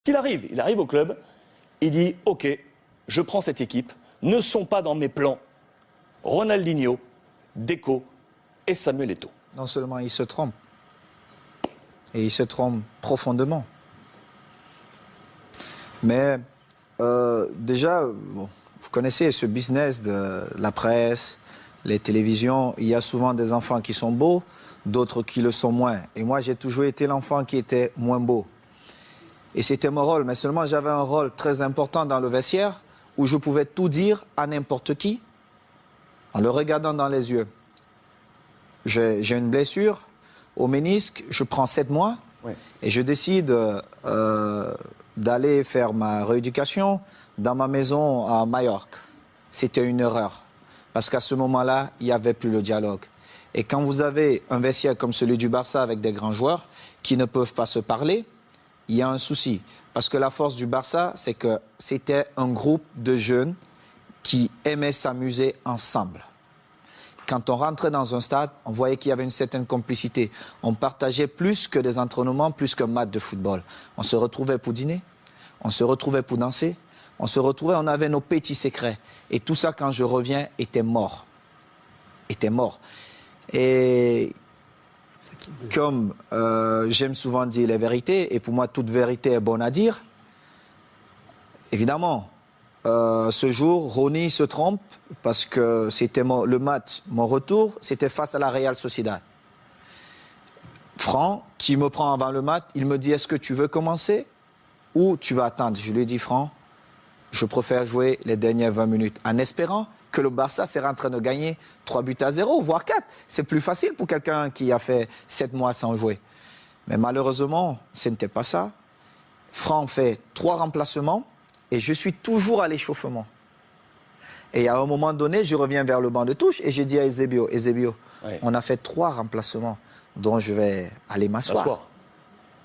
Il arrive au club, il dit « Ok, je prends cette équipe, ne sont pas dans mes plans Ronaldinho, Deco et Samuel Eto'o. » Non seulement il se trompe, et il se trompe profondément. Mais déjà, bon, vous connaissez ce business de la presse, les télévisions, il y a souvent des enfants qui sont beaux, d'autres qui le sont moins. Et moi, j'ai toujours été l'enfant qui était moins beau. Et c'était mon rôle, mais seulement j'avais un rôle très important dans le vestiaire où je pouvais tout dire à n'importe qui en le regardant dans les yeux. J'ai une blessure au ménisque, je prends 7 mois et je décide d'aller faire ma rééducation dans ma maison à Majorque. C'était une erreur parce qu'à ce moment-là, il n'y avait plus le dialogue. Et quand vous avez un vestiaire comme celui du Barça avec des grands joueurs qui ne peuvent pas se parler, il y a un souci. Parce que la force du Barça, c'est que c'était un groupe de jeunes qui aimaient s'amuser ensemble. Quand on rentrait dans un stade, on voyait qu'il y avait une certaine complicité. On partageait plus que des entraînements, plus qu'un match de football. On se retrouvait pour dîner, on se retrouvait pour danser, on se retrouvait, on avait nos petits secrets. Et tout ça, quand je reviens, était mort. Était mort. Et comme j'aime souvent dire les vérités, et pour moi toute vérité est bonne à dire, évidemment, ce jour, Ronny se trompe parce que c'était le match, mon retour, c'était face à la Real Sociedad. Franck, qui me prend avant le match, il me dit « Est-ce que tu veux commencer ou tu vas attendre ?» Je lui ai dit « Franck, je préfère jouer les dernières 20 minutes en espérant que le Barça serait en train de gagner 3-0, voire 4. C'est plus facile pour quelqu'un qui a fait 7 mois sans jouer. » Mais malheureusement, ce n'était pas ça. Franck fait 3 remplacements et je suis toujours à l'échauffement. Et à un moment donné, je reviens vers le banc de touche et j'ai dit à Eusebio, on a fait 3 remplacements, dont je vais aller m'asseoir.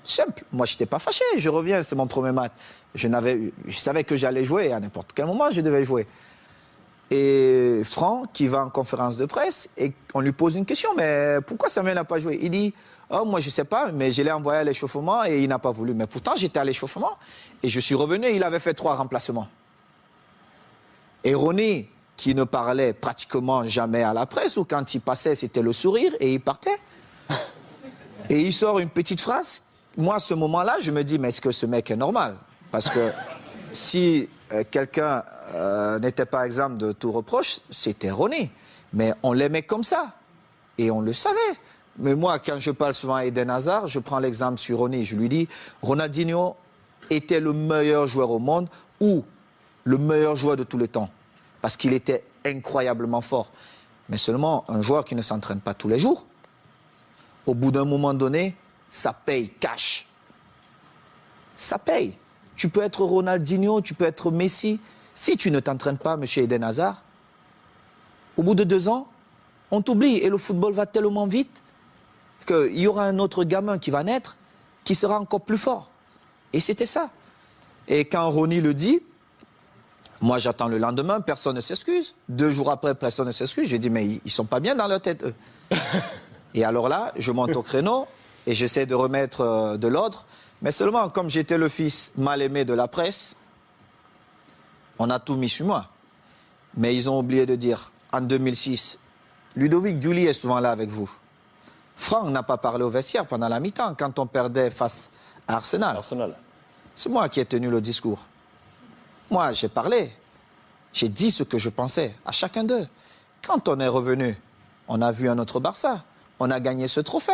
Simple. Moi, je n'étais pas fâché. Je reviens, c'est mon premier match. Je savais que j'allais jouer à n'importe quel moment, je devais jouer. Et Franck, qui va en conférence de presse, et on lui pose une question, mais pourquoi Samuel n'a pas joué? Il dit, oh, moi je ne sais pas, mais je l'ai envoyé à l'échauffement et il n'a pas voulu. Mais pourtant, j'étais à l'échauffement et je suis revenu et il avait fait 3 remplacements. Et Ronny, qui ne parlait pratiquement jamais à la presse, ou quand il passait, c'était le sourire et il partait. Et il sort une petite phrase. Moi, à ce moment-là, je me dis, mais est-ce que ce mec est normal? Parce que si quelqu'un n'était pas exempt de tout reproche, c'était Ronny. Mais on l'aimait comme ça. Et on le savait. Mais moi, quand je parle souvent à Eden Hazard, je prends l'exemple sur Ronny. Je lui dis, Ronaldinho était le meilleur joueur au monde ou le meilleur joueur de tous les temps. Parce qu'il était incroyablement fort. Mais seulement un joueur qui ne s'entraîne pas tous les jours, au bout d'un moment donné, ça paye cash. Ça paye. Tu peux être Ronaldinho, tu peux être Messi. Si tu ne t'entraînes pas, monsieur Eden Hazard, au bout de 2 ans, on t'oublie. Et le football va tellement vite qu'il y aura un autre gamin qui va naître, qui sera encore plus fort. Et c'était ça. Et quand Ronny le dit, moi j'attends le lendemain, personne ne s'excuse. 2 jours après, personne ne s'excuse. Je dis, mais ils ne sont pas bien dans leur tête, eux. Et alors là, je monte au créneau et j'essaie de remettre de l'ordre. Mais seulement, comme j'étais le fils mal aimé de la presse, on a tout mis sur moi. Mais ils ont oublié de dire, en 2006, Ludovic Giuli est souvent là avec vous. Franck n'a pas parlé au vestiaire pendant la mi-temps, quand on perdait face à Arsenal. C'est moi qui ai tenu le discours. Moi, j'ai parlé. J'ai dit ce que je pensais à chacun d'eux. Quand on est revenu, on a vu un autre Barça. On a gagné ce trophée.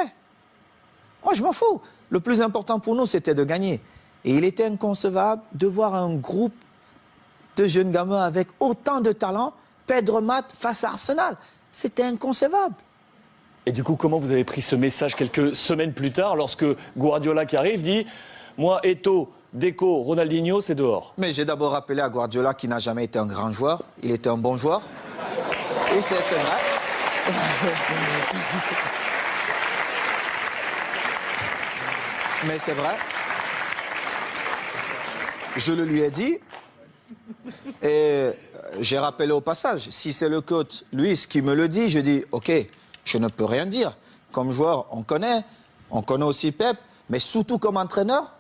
Moi, je m'en fous. Le plus important pour nous, c'était de gagner. Et il était inconcevable de voir un groupe de jeunes gamins avec autant de talent perdre match face à Arsenal. C'était inconcevable. Et du coup, comment vous avez pris ce message quelques semaines plus tard, lorsque Guardiola qui arrive dit « Moi, Eto'o, Deco, Ronaldinho, c'est dehors ». Mais j'ai d'abord rappelé à Guardiola qui n'a jamais été un grand joueur. Il était un bon joueur. Et c'est vrai. Mais c'est vrai. Je le lui ai dit. Et j'ai rappelé au passage, si c'est le coach Luis qui me le dit, je dis, ok, je ne peux rien dire. Comme joueur, on connaît aussi Pep, mais surtout comme entraîneur,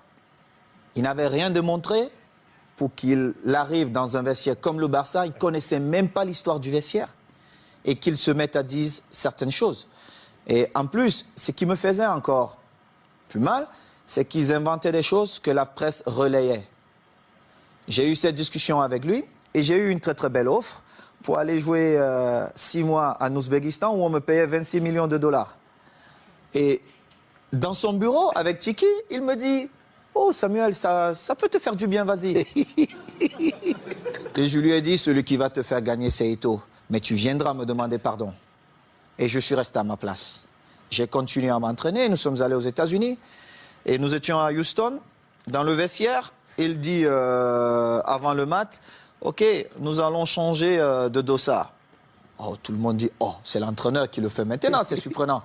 Il n'avait rien démontré pour qu'il arrive dans un vestiaire comme le Barça. Il ne connaissait même pas l'histoire du vestiaire et qu'il se mette à dire certaines choses. Et en plus, ce qui me faisait encore plus mal, c'est qu'ils inventaient des choses que la presse relayait. J'ai eu cette discussion avec lui et j'ai eu une très très belle offre pour aller jouer 6 mois en Ouzbékistan où on me payait 26 millions de dollars. Et dans son bureau, avec Tiki, il me dit « Oh Samuel, ça peut te faire du bien, vas-y. » Et je lui ai dit « Celui qui va te faire gagner, c'est Eto'o. Mais tu viendras me demander pardon. » Et je suis resté à ma place. J'ai continué à m'entraîner, nous sommes allés aux États-Unis et nous étions à Houston, dans le vestiaire. Il dit avant le match, ok, nous allons changer de dossard. Oh, tout le monde dit, oh, c'est l'entraîneur qui le fait maintenant, c'est surprenant.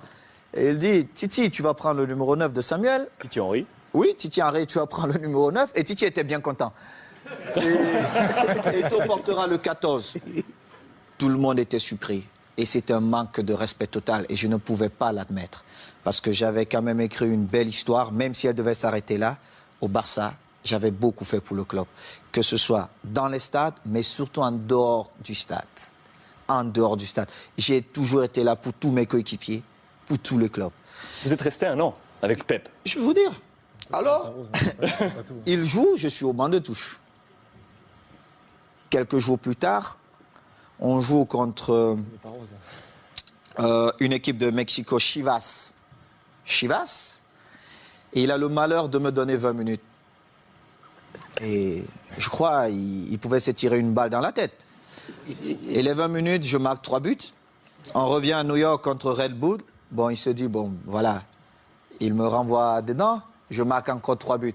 Et il dit, Titi, tu vas prendre le numéro 9 de Samuel. Titi Henry. Oui, Titi Henry, tu vas prendre le numéro 9. Et Titi était bien content. Et Eto'o portera le 14. Tout le monde était surpris. Et c'était un manque de respect total. Et je ne pouvais pas l'admettre. Parce que j'avais quand même écrit une belle histoire, même si elle devait s'arrêter là, au Barça. J'avais beaucoup fait pour le club. Que ce soit dans les stades, mais surtout en dehors du stade. En dehors du stade. J'ai toujours été là pour tous mes coéquipiers, pour tous les clubs. Vous êtes resté 1 an avec Pep. Je vais vous dire. Alors, il joue, je suis au banc de touche. Quelques jours plus tard, on joue contre une équipe de Mexico, Chivas. Chivas. Et il a le malheur de me donner 20 minutes. Et je crois qu'il pouvait se tirer une balle dans la tête. Et les 20 minutes, je marque 3 buts. On revient à New York contre Red Bull. Bon, il se dit, bon, voilà. Il me renvoie dedans. Je marque encore 3 buts.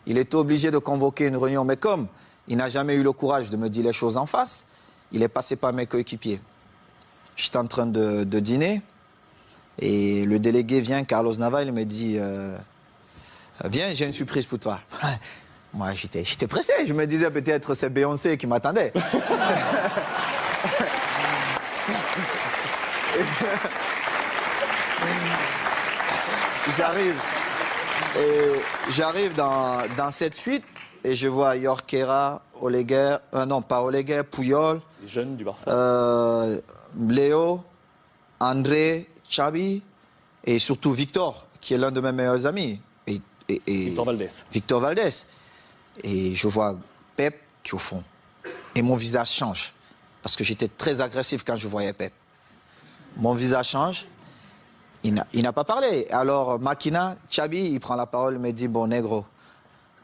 Il était obligé de convoquer une réunion. Mais comme il n'a jamais eu le courage de me dire les choses en face, il est passé par mes coéquipiers. J'étais en train de dîner. Et le délégué vient, Carlos Nava, il me dit, viens, j'ai une surprise pour toi. Moi, j'étais pressé. Je me disais peut-être c'est Beyoncé qui m'attendait. J'arrive dans cette suite et je vois Jorquera, Oleguer, non pas Oleguer, Puyol, Les jeunes du Barça. Léo, André, Xavi et surtout Victor, qui est l'un de mes meilleurs amis. Et Victor Valdés. Victor Valdés. Et je vois Pep qui est au fond. Et mon visage change. Parce que j'étais très agressif quand je voyais Pep. Mon visage change. Il n'a pas parlé. Alors, Makina, Xavi, il prend la parole, il me dit, bon, négro,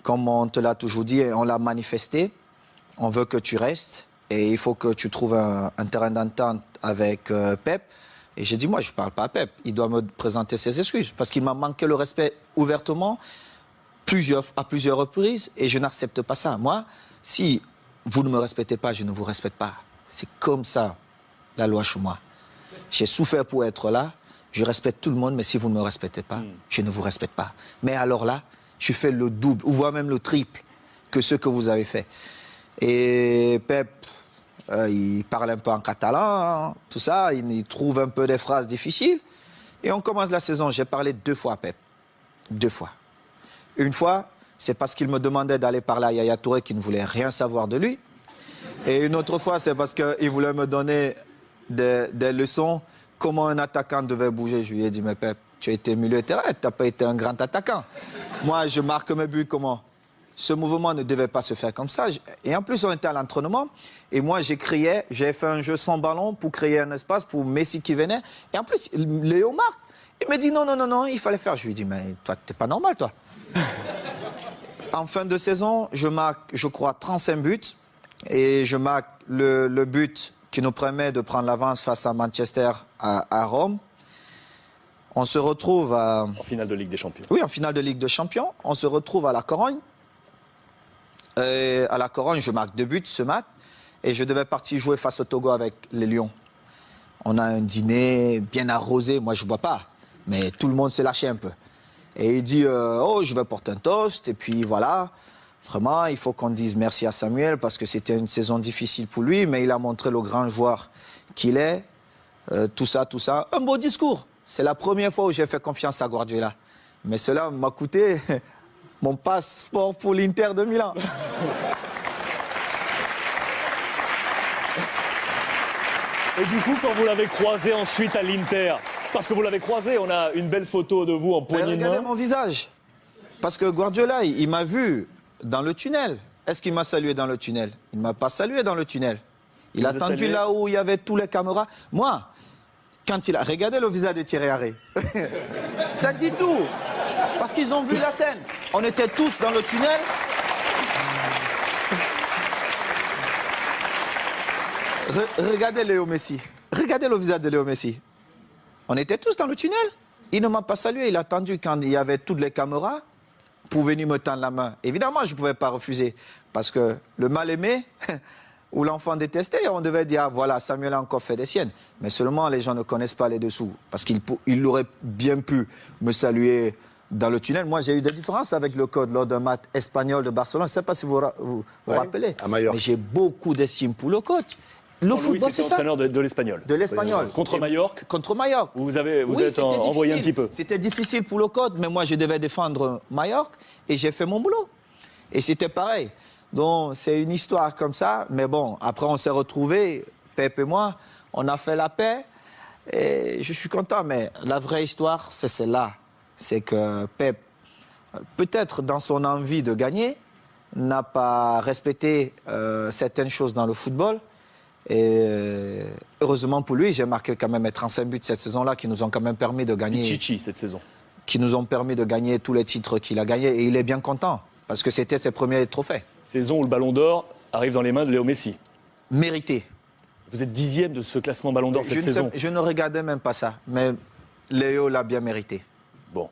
comme on te l'a toujours dit, on l'a manifesté, on veut que tu restes et il faut que tu trouves un terrain d'entente avec Pep. Et j'ai dit, moi, je ne parle pas à Pep. Il doit me présenter ses excuses parce qu'il m'a manqué le respect ouvertement à plusieurs reprises et je n'accepte pas ça. Moi, si vous ne me respectez pas, je ne vous respecte pas. C'est comme ça, la loi chez moi. J'ai souffert pour être là. Je respecte tout le monde, mais si vous ne me respectez pas, je ne vous respecte pas. Mais alors là, je fais le double, ou voire même le triple que ce que vous avez fait. Et Pep, il parle un peu en catalan, hein, tout ça, il trouve un peu des phrases difficiles. Et on commence la saison, j'ai parlé 2 fois à Pep. 2 fois. Une fois, c'est parce qu'il me demandait d'aller parler à Yaya Touré qui ne voulait rien savoir de lui. Et une autre fois, c'est parce qu'il voulait me donner des leçons. Comment un attaquant devait bouger. Je lui ai dit, mais Pep, tu as été milieu de terrain, tu n'as pas été un grand attaquant. Moi, je marque mes buts comment? Ce mouvement ne devait pas se faire comme ça. Et en plus, on était à l'entraînement. Et moi, j'ai fait un jeu sans ballon pour créer un espace pour Messi qui venait. Et en plus, Léo marque. Il me dit, non, il fallait faire. Je lui ai dit, mais toi, t'es pas normal, toi. En fin de saison, je marque, je crois, 35 buts. Et je marque le but qui nous permet de prendre l'avance face à Manchester à Rome. On se retrouve en finale de Ligue des Champions. Oui, en finale de Ligue des Champions. On se retrouve à la Corogne. Et à la Corogne, je marque 2 buts ce match. Et je devais partir jouer face au Togo avec les Lions. On a un dîner bien arrosé. Moi, je ne bois pas. Mais tout le monde s'est lâché un peu. Et il dit, oh, je vais porter un toast. Et puis voilà. Vraiment, il faut qu'on dise merci à Samuel parce que c'était une saison difficile pour lui, mais il a montré le grand joueur qu'il est. Tout ça. Un beau discours. C'est la première fois où j'ai fait confiance à Guardiola. Mais cela m'a coûté mon passeport pour l'Inter de Milan. Et du coup, quand vous l'avez croisé ensuite à l'Inter, parce que vous l'avez croisé, on a une belle photo de vous en Mais poignée de regardez main. mon visage. Parce que Guardiola, il m'a vu dans le tunnel. Est-ce qu'il m'a salué dans le tunnel? Il ne m'a pas salué dans le tunnel. Il a vous a attendu salué? là où il y avait tous les caméras. Moi, quand il a regardé le visage de Thierry Henry, ça dit tout. Parce qu'ils ont vu la scène. On était tous dans le tunnel. Regardez Léo Messi. Regardez le visage de Léo Messi. On était tous dans le tunnel. Il ne m'a pas salué. Il a attendu quand il y avait toutes les caméras pour venir me tendre la main. Évidemment, je ne pouvais pas refuser. Parce que le mal-aimé ou l'enfant détesté, on devait dire, ah, voilà, Samuel a encore fait des siennes. Mais seulement, les gens ne connaissent pas les dessous. Parce qu'il aurait bien pu me saluer dans le tunnel. Moi, j'ai eu des différences avec le code lors d'un match espagnol de Barcelone. Je ne sais pas si vous vous rappelez. à Majorque. Mais j'ai beaucoup d'estime pour le coach. Le Louis, football, c'est c'était ça. entraîneur de l'Espagnol. De l'Espagnol. Contre Majorque, Contre Majorque. vous Oui, êtes c'était envoyé un difficile. petit peu. C'était difficile pour le code, mais moi, je devais défendre Majorque et j'ai fait mon boulot. Et c'était pareil. Donc, c'est une histoire comme ça. Mais bon, après, on s'est retrouvés, Pep et moi, on a fait la paix. Et je suis content, mais la vraie histoire, c'est celle-là. C'est que Pep, peut-être dans son envie de gagner, n'a pas respecté certaines choses dans le football. Et heureusement pour lui, j'ai marqué quand même 35 buts cette saison-là qui nous ont quand même permis de gagner. Chichi cette saison. Qui nous ont permis de gagner tous les titres qu'il a gagnés. Et il est bien content parce que c'était ses premiers trophées. Saison où le Ballon d'Or arrive dans les mains de Léo Messi. Mérité. Vous êtes 10e de ce classement Ballon d'Or cette saison. Je ne regardais même pas ça, mais Léo l'a bien mérité. Bon.